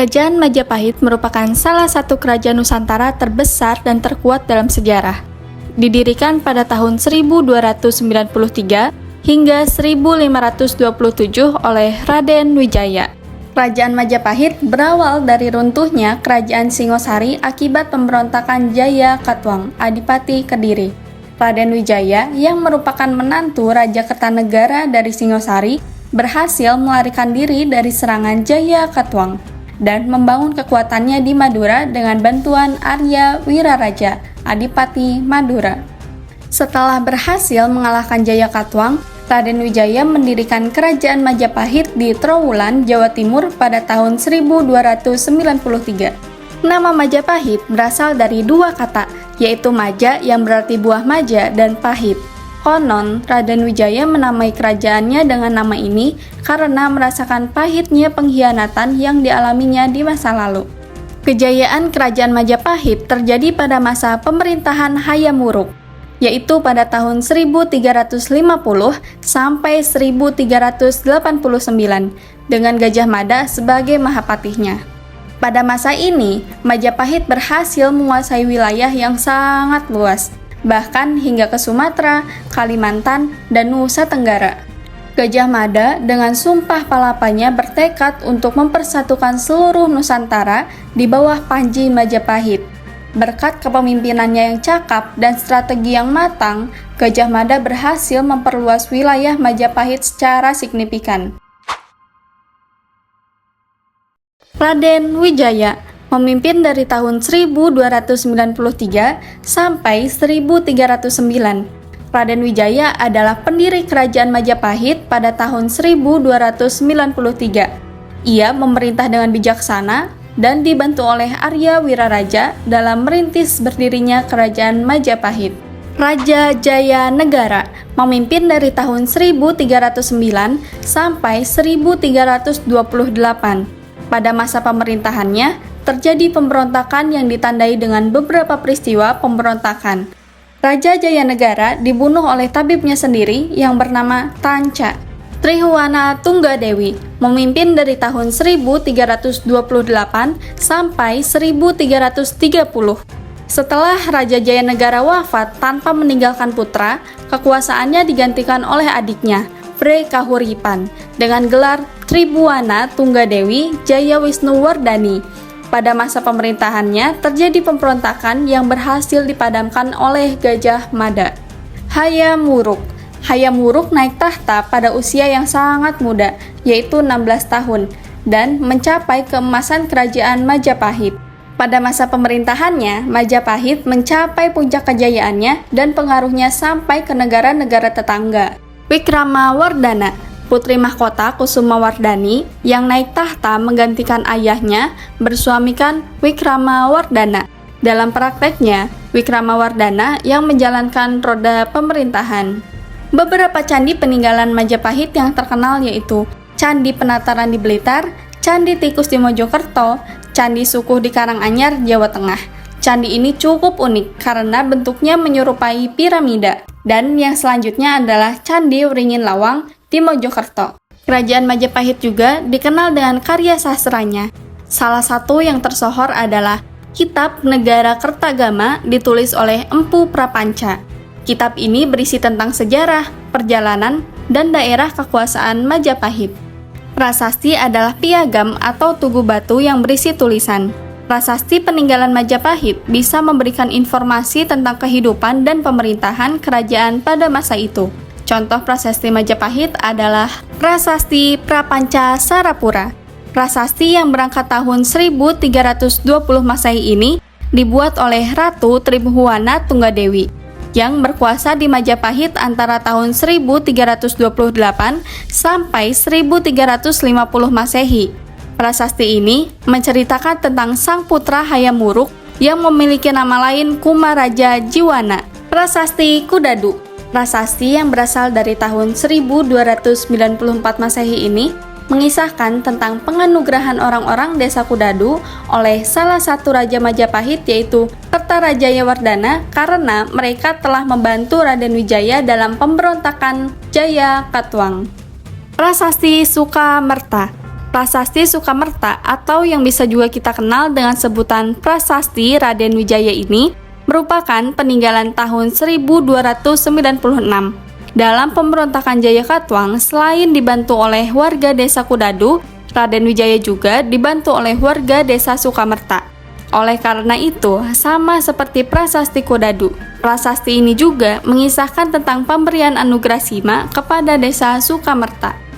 Kerajaan Majapahit merupakan salah satu kerajaan Nusantara terbesar dan terkuat dalam sejarah. Didirikan pada tahun 1293 hingga 1527 oleh Raden Wijaya. Kerajaan Majapahit berawal dari runtuhnya Kerajaan Singosari akibat pemberontakan Jaya Katuang, Adipati Kediri. Raden Wijaya, yang merupakan menantu Raja Kertanegara dari Singosari, berhasil melarikan diri dari serangan Jaya Katuang dan membangun kekuatannya di Madura dengan bantuan Arya Wiraraja, Adipati Madura. Setelah berhasil mengalahkan Jaya Katuang, Raden Wijaya mendirikan Kerajaan Majapahit di Trowulan, Jawa Timur pada tahun 1293. Nama Majapahit berasal dari dua kata, yaitu maja yang berarti buah maja dan pahit. Konon, Raden Wijaya menamai kerajaannya dengan nama ini karena merasakan pahitnya pengkhianatan yang dialaminya di masa lalu. Kejayaan Kerajaan Majapahit terjadi pada masa pemerintahan Hayam Wuruk, yaitu pada tahun 1350 sampai 1389, dengan Gajah Mada sebagai mahapatihnya. Pada masa ini, Majapahit berhasil menguasai wilayah yang sangat luas, bahkan hingga ke Sumatera, Kalimantan, dan Nusa Tenggara. Gajah Mada dengan sumpah palapanya bertekad untuk mempersatukan seluruh Nusantara di bawah Panji Majapahit. Berkat kepemimpinannya yang cakap dan strategi yang matang, Gajah Mada berhasil memperluas wilayah Majapahit secara signifikan. Raden Wijaya memimpin dari tahun 1293 sampai 1309. Raden Wijaya adalah pendiri Kerajaan Majapahit pada tahun 1293. Ia memerintah dengan bijaksana dan dibantu oleh Arya Wiraraja dalam merintis berdirinya Kerajaan Majapahit. Raja Jaya Negara memimpin dari tahun 1309 sampai 1328. Pada masa pemerintahannya, terjadi pemberontakan yang ditandai dengan beberapa peristiwa pemberontakan. Raja Jaya Negara dibunuh oleh tabibnya sendiri yang bernama Tanca. Trihuwana Tunggadewi memimpin dari tahun 1328 sampai 1330. Setelah Raja Jaya Negara wafat tanpa meninggalkan putra, kekuasaannya digantikan oleh adiknya, Pre Kahuripan, dengan gelar Tribuana Tunggadewi Jaya Wisnuwardani. Pada masa pemerintahannya, terjadi pemberontakan yang berhasil dipadamkan oleh Gajah Mada. Hayam Wuruk. Hayam Wuruk naik tahta pada usia yang sangat muda, yaitu 16 tahun, dan mencapai keemasan Kerajaan Majapahit. Pada masa pemerintahannya, Majapahit mencapai puncak kejayaannya dan pengaruhnya sampai ke negara-negara tetangga. Wikramawardhana, putri mahkota Kusumawardhani yang naik tahta menggantikan ayahnya, bersuamikan Wikramawardhana. Dalam prakteknya, Wikramawardhana yang menjalankan roda pemerintahan. Beberapa candi peninggalan Majapahit yang terkenal yaitu Candi Penataran di Blitar, Candi Tikus di Mojokerto, Candi Sukuh di Karanganyar, Jawa Tengah. Candi ini cukup unik karena bentuknya menyerupai piramida. Dan yang selanjutnya adalah Candi Wringin Lawang di Mojokerto. Kerajaan Majapahit juga dikenal dengan karya sastranya. Salah satu yang tersohor adalah Kitab Negara Kertagama ditulis oleh Empu Prapanca. Kitab ini berisi tentang sejarah, perjalanan, dan daerah kekuasaan Majapahit. Prasasti adalah piagam atau tugu batu yang berisi tulisan. Prasasti peninggalan Majapahit bisa memberikan informasi tentang kehidupan dan pemerintahan kerajaan pada masa itu. Contoh prasasti Majapahit adalah Prasasti Prapanca Sarapura. Prasasti yang berangkat tahun 1320 Masehi ini dibuat oleh Ratu Tribhuwana Tunggadewi yang berkuasa di Majapahit antara tahun 1328 sampai 1350 Masehi. Prasasti ini menceritakan tentang sang putra Hayam Wuruk yang memiliki nama lain Kumaraja Jiwana. Prasasti Kudadu. Prasasti yang berasal dari tahun 1294 Masehi ini mengisahkan tentang penganugerahan orang-orang desa Kudadu oleh salah satu raja Majapahit yaitu Kertarajayawardhana karena mereka telah membantu Raden Wijaya dalam pemberontakan Jaya Katuang. Prasasti Sukamerta. Prasasti Sukamerta atau yang bisa juga kita kenal dengan sebutan Prasasti Raden Wijaya ini merupakan peninggalan tahun 1296. Dalam pemberontakan Jaya Katuang, selain dibantu oleh warga desa Kudadu, Raden Wijaya juga dibantu oleh warga desa Sukamerta. Oleh karena itu, sama seperti Prasasti Kudadu, prasasti ini juga mengisahkan tentang pemberian anugerah Sima kepada desa Sukamerta.